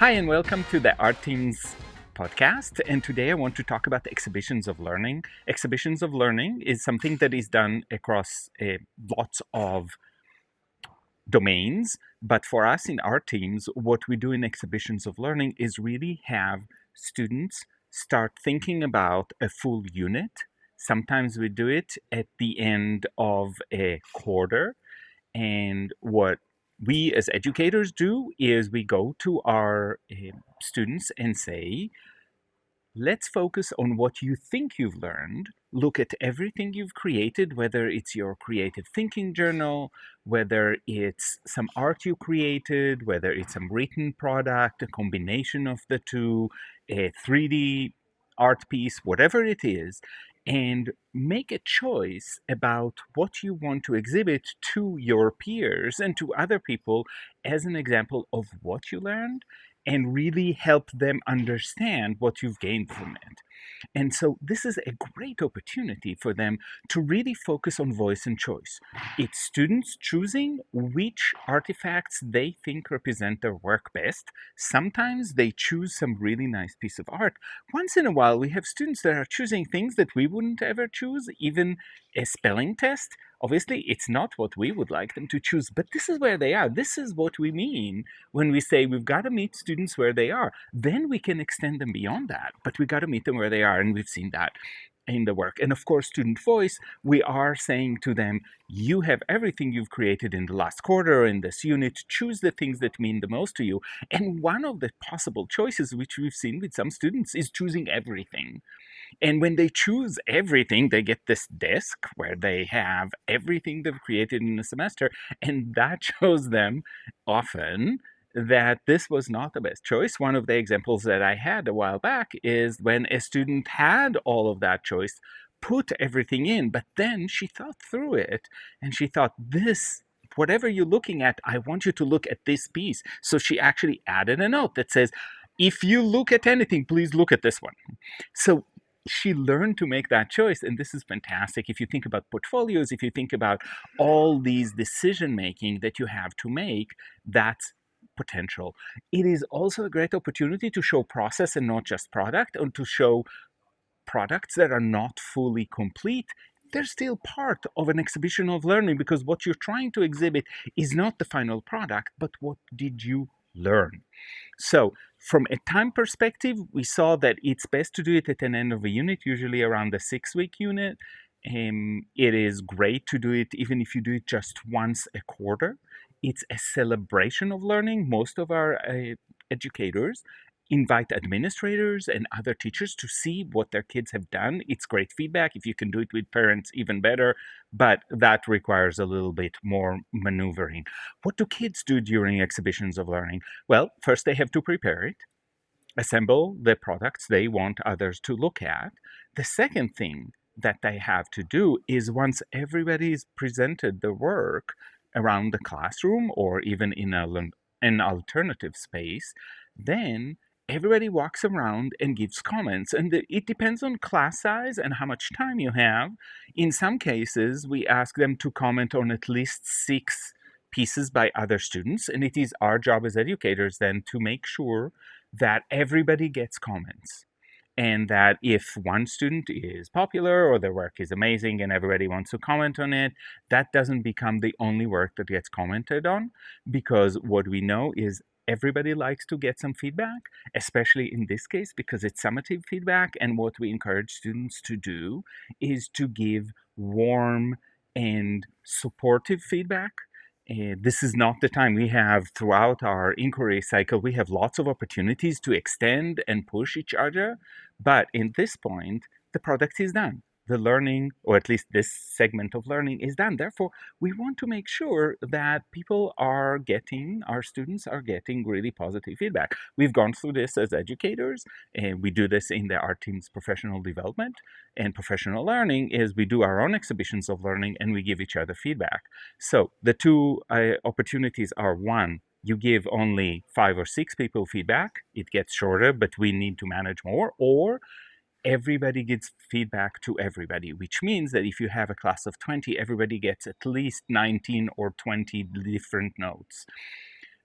Hi, and welcome to the Art Teams podcast. And today I want to talk about exhibitions of learning. Exhibitions of learning is something that is done across lots of domains. But for us in our teams, what we do in exhibitions of learning is really have students start thinking about a full unit. Sometimes we do it at the end of a quarter. And what we as educators do is we go to our students and say, let's focus on what you think you've learned. Look at everything you've created, whether it's your creative thinking journal, whether it's some art you created, whether it's some written product, a combination of the two, a 3D art piece, whatever it is, and make a choice about what you want to exhibit to your peers and to other people as an example of what you learned and really help them understand what you've gained from it. And so this is a great opportunity for them to really focus on voice and choice. It's students choosing which artifacts they think represent their work best. Sometimes they choose some really nice piece of art. Once in a while, we have students that are choosing things that we wouldn't ever choose, even a spelling test. Obviously, it's not what we would like them to choose, but this is where they are. This is what we mean when we say we've got to meet students where they are. Then we can extend them beyond that, but we got to meet them where they are, and we've seen that in the work. And of course, student voice, we are saying to them, you have everything you've created in the last quarter in this unit. Choose the things that mean the most to you. And one of the possible choices, which we've seen with some students, is choosing everything. And when they choose everything, they get this desk where they have everything they've created in a semester. And that shows them often that this was not the best choice. One of the examples that I had a while back is when a student had all of that choice, put everything in, but then she thought through it and she thought, this, whatever you're looking at, I want you to look at this piece. So she actually added a note that says, if you look at anything, please look at this one. So she learned to make that choice, and this is fantastic. If you think about portfolios, if you think about all these decision making that you have to make, that's potential. It is also a great opportunity to show process and not just product, and to show products that are not fully complete. They're still part of an exhibition of learning, because what you're trying to exhibit is not the final product, but what did you learn. So from a time perspective, we saw that it's best to do it at an end of a unit, usually around the 6-week unit. It is great to do it even if you do it just once a quarter. It's a celebration of learning. Most of our educators invite administrators and other teachers to see what their kids have done. It's great feedback. If you can do it with parents, even better, but that requires a little bit more maneuvering. What do kids do during exhibitions of learning? Well, first they have to prepare it, assemble the products they want others to look at. The second thing that they have to do is, once everybody's presented the work around the classroom or even in an alternative space, then everybody walks around and gives comments. And it depends on class size and how much time you have. In some cases, we ask them to comment on at least 6 pieces by other students, and it is our job as educators then to make sure that everybody gets comments, and that if one student is popular or their work is amazing and everybody wants to comment on it, that doesn't become the only work that gets commented on, because what we know is everybody likes to get some feedback, especially in this case because it's summative feedback. And what we encourage students to do is to give warm and supportive feedback. This is not the time. We have, throughout our inquiry cycle, we have lots of opportunities to extend and push each other. But in this point, the product is done. The learning, or at least this segment of learning, is done. Therefore, we want to make sure that our students are getting really positive feedback. We've gone through this as educators, and we do this in our team's professional development. And professional learning is we do our own exhibitions of learning and we give each other feedback. So the two opportunities are: one, you give only 5 or 6 people feedback, it gets shorter, but we need to manage more, or everybody gets feedback to everybody, which means that if you have a class of 20, everybody gets at least 19 or 20 different notes.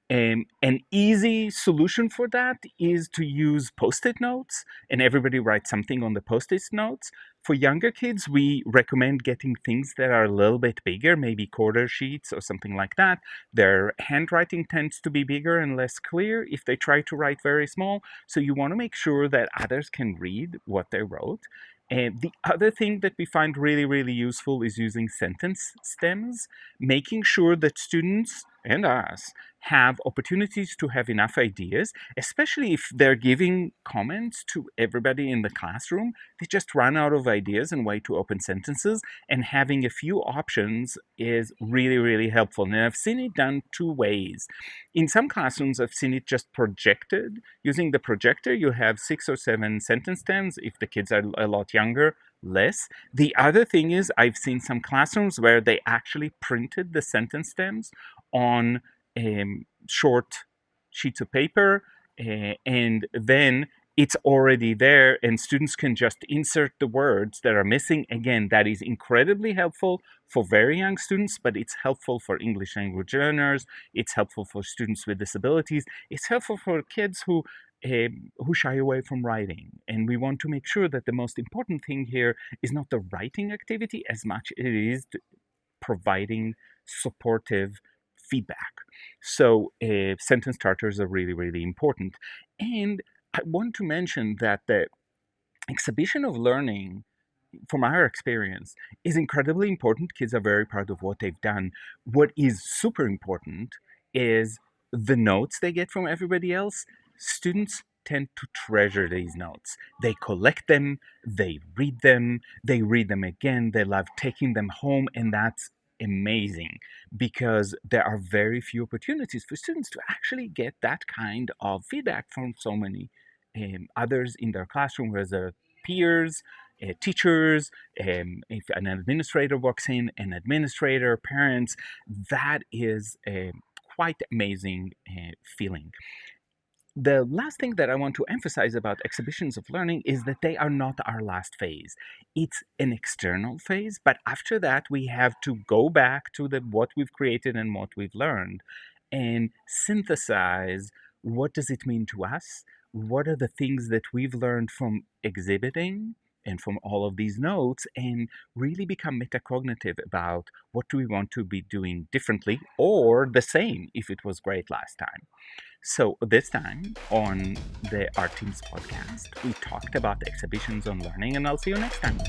An easy solution for that is to use post-it notes, and everybody writes something on the post-it notes. For younger kids, we recommend getting things that are a little bit bigger, maybe quarter sheets or something like that. Their handwriting tends to be bigger and less clear if they try to write very small, so you want to make sure that others can read what they wrote. And the other thing that we find really, really useful is using sentence stems, making sure that students and us have opportunities to have enough ideas, especially if they're giving comments to everybody in the classroom. They just run out of ideas and way to open sentences, and having a few options is really, really helpful. And I've seen it done two ways. In some classrooms, I've seen it just projected. Using the projector, you have 6 or 7 sentence stems. If the kids are a lot younger, less. The other thing is, I've seen some classrooms where they actually printed the sentence stems on short sheets of paper, and then it's already there, and students can just insert the words that are missing. Again, that is incredibly helpful for very young students, but it's helpful for English language learners. It's helpful for students with disabilities. It's helpful for kids who shy away from writing. And we want to make sure that the most important thing here is not the writing activity as much as it is providing supportive feedback. So sentence starters are really, really important. And I want to mention that the exhibition of learning, from our experience, is incredibly important. Kids are very proud of what they've done. What is super important is the notes they get from everybody else. Students tend to treasure these notes. They collect them, they read them again, they love taking them home, and that's amazing because there are very few opportunities for students to actually get that kind of feedback from so many others in their classroom, whether peers, teachers, if an administrator walks in, an administrator, parents. That is a quite amazing feeling. The last thing that I want to emphasize about exhibitions of learning is that they are not our last phase. It's an external phase, but after that, we have to go back to what we've created and what we've learned and synthesize what does it mean to us? What are the things that we've learned from exhibiting and from all of these notes, and really become metacognitive about what do we want to be doing differently or the same if it was great last time. So this time on the Art Teams podcast, we talked about exhibitions on learning, and I'll see you next time.